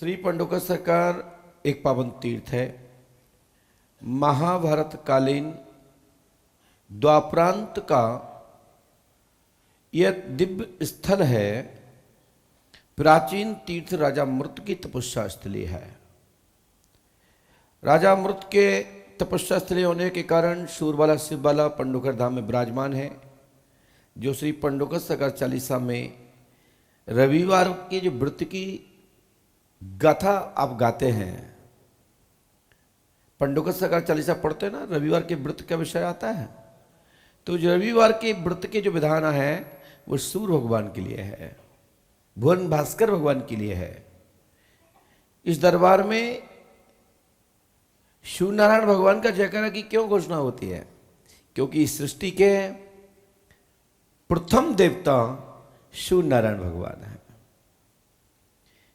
श्री पंडोकर सरकार एक पावन तीर्थ है। महाभारत कालीन द्वापरांत का यह दिव्य स्थल है। प्राचीन तीर्थ राजा मृत की तपस्या स्थली है। राजा मृत के तपस्या स्थली होने के कारण शूरबाला शिवबाला पंडोकर धाम में विराजमान है, जो श्री पंडोकर सरकार चालीसा में रविवार की जो व्रत की गाथा आप गाते हैं। पंडोकर सरकार चालीसा पढ़ते हैं ना, रविवार के व्रत का विषय आता है। तो जो रविवार के व्रत के जो विधान है वो सूर्य भगवान के लिए है, भुवन भास्कर भगवान के लिए है। इस दरबार में सूर्य नारायण भगवान का जयकारा की क्यों घोषणा होती है? क्योंकि इस सृष्टि के प्रथम देवता सूर्य नारायण भगवान है,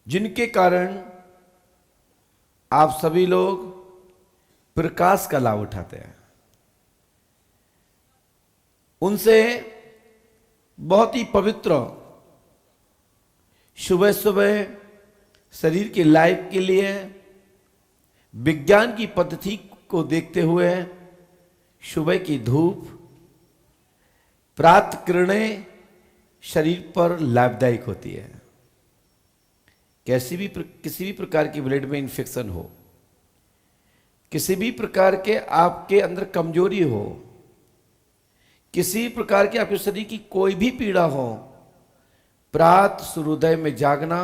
जिनके कारण आप सभी लोग प्रकाश का लाभ उठाते हैं। उनसे बहुत ही पवित्र सुबह सुबह शरीर के लाइफ के लिए विज्ञान की पद्धति को देखते हुए सुबह की धूप, प्रातः किरणें शरीर पर लाभदायक होती है। किसी भी प्रकार की ब्लड में इन्फेक्शन हो, किसी भी प्रकार के आपके अंदर कमजोरी हो, किसी प्रकार के आपके शरीर की कोई भी पीड़ा हो, प्रातः सूर्योदय में जागना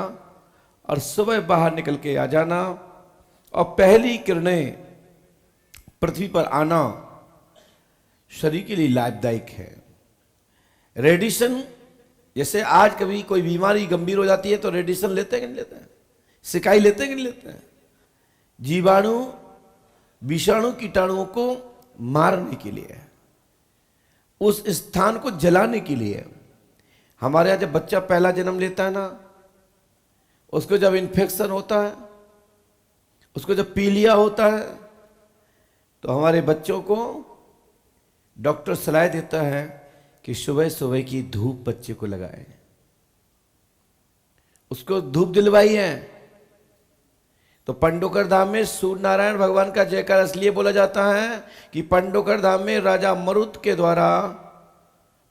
और सुबह बाहर निकल के आ जाना और पहली किरणें पृथ्वी पर आना शरीर के लिए लाभदायक है। रेडिएशन, जैसे आज कभी कोई बीमारी गंभीर हो जाती है तो रेडिएशन लेते हैं कि नहीं लेते हैं? सिकाई लेते हैं कि नहीं लेते हैं? जीवाणु विषाणु कीटाणुओं को मारने के लिए, उस स्थान को जलाने के लिए। हमारे यहाँ जब बच्चा पहला जन्म लेता है ना, उसको जब इन्फेक्शन होता है, उसको जब पीलिया होता है, तो हमारे बच्चों को डॉक्टर सलाह देता है कि सुबह सुबह की धूप बच्चे को लगाए, उसको धूप दिलवाइए। तो पंडोकर धाम में सूर्य नारायण भगवान का जयकार इसलिए बोला जाता है कि पंडोकर धाम में राजा मरुत के द्वारा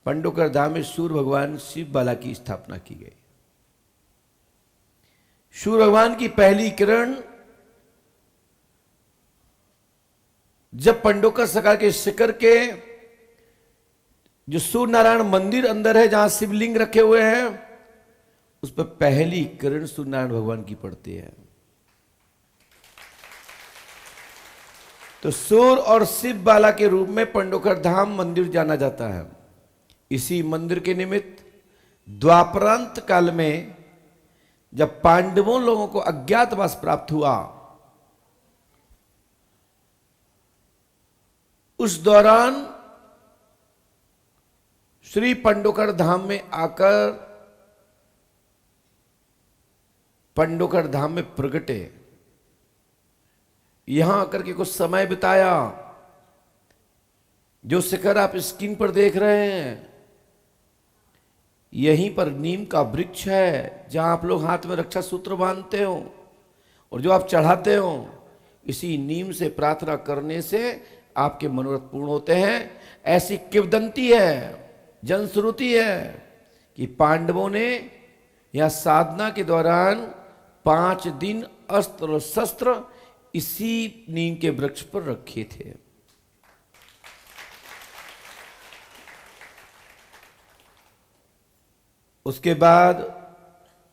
पंडोकर धाम में सूर्य भगवान शिव बाला की स्थापना की गई। सूर्य भगवान की पहली किरण जब पंडोकर सरकार के शिखर के जो सूर्य नारायण मंदिर अंदर है, जहां शिवलिंग रखे हुए हैं, उस पर पहली किरण सूर्य नारायण भगवान की पड़ती है। तो सूर्य और शिव बाला के रूप में पंडोकर धाम मंदिर जाना जाता है। इसी मंदिर के निमित्त द्वापरांत काल में जब पांडवों लोगों को अज्ञातवास प्राप्त हुआ, उस दौरान श्री पंडोकर धाम में आकर पंडोकर धाम में प्रगटे, यहां आकर के कुछ समय बिताया। जो शिखर आप स्क्रीन पर देख रहे हैं, यहीं पर नीम का वृक्ष है, जहां आप लोग हाथ में रक्षा सूत्र बांधते हो और जो आप चढ़ाते हो, इसी नीम से प्रार्थना करने से आपके मनोरथ पूर्ण होते हैं। ऐसी किंवदंती है, जनश्रुति है कि पांडवों ने यह साधना के दौरान 5 दिन अस्त्र और शस्त्र इसी नीम के वृक्ष पर रखे थे। उसके बाद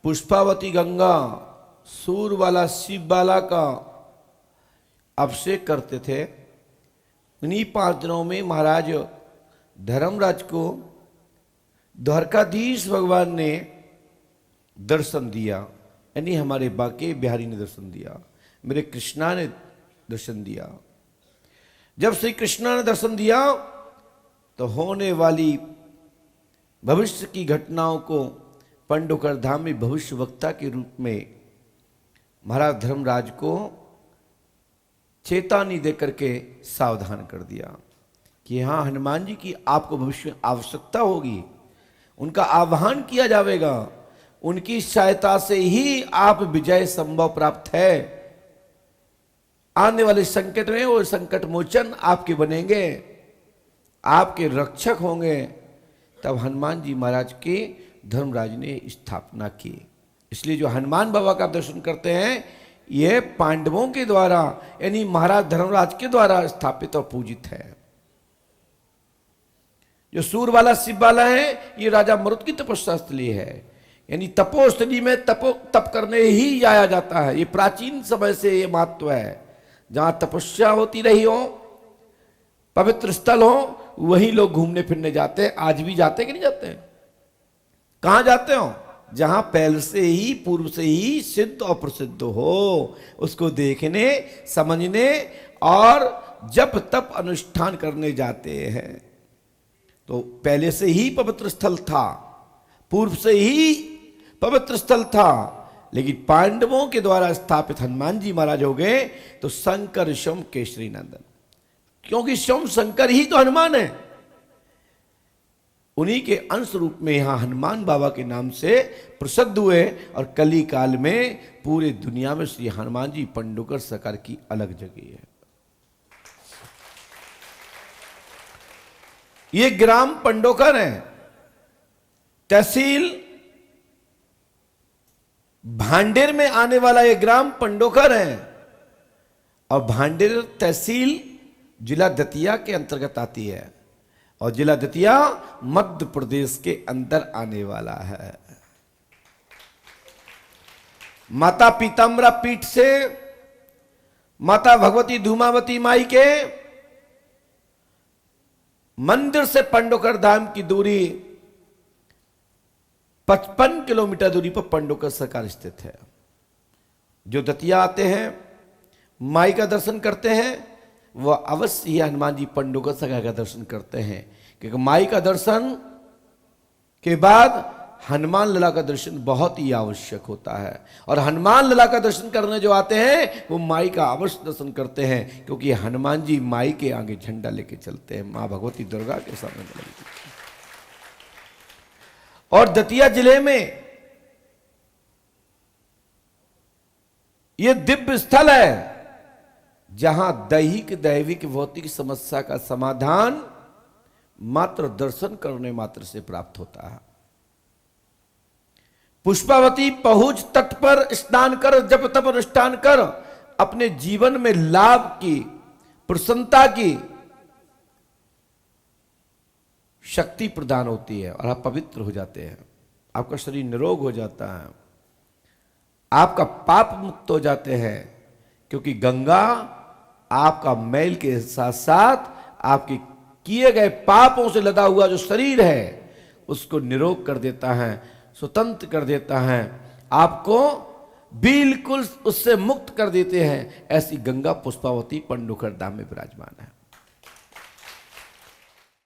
पुष्पावती गंगा सूर्य वाला शिव बाला का अभिषेक करते थे। उन्हीं 5 दिनों में महाराज धर्मराज को द्वारकाधीश भगवान ने दर्शन दिया, यानी हमारे बाके बिहारी ने दर्शन दिया, मेरे कृष्णा ने दर्शन दिया। जब श्री कृष्णा ने दर्शन दिया तो होने वाली भविष्य की घटनाओं को पंडोकर धाम में भविष्य वक्ता के रूप में महाराज धर्मराज को चेतावनी देकर के सावधान कर दिया कि हाँ, हनुमान जी की आपको भविष्य में आवश्यकता होगी, उनका आह्वान किया जाएगा, उनकी सहायता से ही आप विजय संभव प्राप्त है। आने वाले संकट में वो संकट मोचन आपके बनेंगे, आपके रक्षक होंगे। तब हनुमान जी महाराज की धर्मराज ने स्थापना की। इसलिए जो हनुमान बाबा का दर्शन करते हैं, यह पांडवों के द्वारा यानी महाराज धर्मराज के द्वारा स्थापित और पूजित है। जो सूर वाला शिव वाला है, ये राजा मरुत की तपस्या स्थली है, यानी तपोस्थली में तप करने ही जाया जाता है। ये प्राचीन समय से ये महत्व है। जहां तपस्या होती रही हो, पवित्र स्थल हो, वही लोग घूमने फिरने जाते हैं। आज भी जाते हैं कि नहीं जाते हैं? कहां जाते हो? जहां पहले से ही पूर्व से ही सिद्ध और प्रसिद्ध हो, उसको देखने समझने और जप तप अनुष्ठान करने जाते हैं। तो पहले से ही पवित्र स्थल था, पूर्व से ही पवित्र स्थल था, लेकिन पांडवों के द्वारा स्थापित हनुमान जी महाराज हो गए तो शंकर शम केशरी नंदन, क्योंकि शम शंकर ही तो हनुमान है। उन्हीं के अंश रूप में यहां हनुमान बाबा के नाम से प्रसिद्ध हुए। और कली काल में पूरे दुनिया में श्री हनुमान जी पंडोकर सरकार की अलग जगह है। ये ग्राम पंडोकर है, तहसील भांडेर में आने वाला ये ग्राम पंडोकर है। और भांडेर तहसील जिला दतिया के अंतर्गत आती है, और जिला दतिया मध्य प्रदेश के अंदर आने वाला है। माता पीताम्बरा पीठ से माता भगवती धूमावती माई के मंदिर से पंडोकर धाम की दूरी 55 किलोमीटर दूरी पर पंडोकर सरकार स्थित है। जो दतिया आते हैं, माई का दर्शन करते हैं, वह अवश्य ही हनुमान जी पंडोकर सरकार का दर्शन करते हैं, क्योंकि माई का दर्शन के बाद हनुमान लला का दर्शन बहुत ही आवश्यक होता है। और हनुमान लला का दर्शन करने जो आते हैं, वो माई का अवश्य दर्शन करते हैं, क्योंकि हनुमान जी माई के आगे झंडा लेके चलते हैं, मां भगवती दुर्गा के सामने लगती। और दतिया जिले में यह दिव्य स्थल है, जहां दैहिक दैविक भौतिक समस्या का समाधान मात्र दर्शन करने मात्र से प्राप्त होता है। पुष्पावती पहुंच तट पर स्नान कर, जप तप अनुष्ठान कर अपने जीवन में लाभ की, प्रसन्नता की शक्ति प्रदान होती है और आप पवित्र हो जाते हैं। आपका शरीर निरोग हो जाता है, आपका पाप मुक्त हो जाते हैं, क्योंकि गंगा आपका मैल के साथ साथ आपके किए गए पापों से लदा हुआ जो शरीर है उसको निरोग कर देता है, स्वतंत्र कर देता है, आपको बिल्कुल उससे मुक्त कर देते हैं। ऐसी गंगा पुष्पावती पंडोकर धाम में विराजमान है।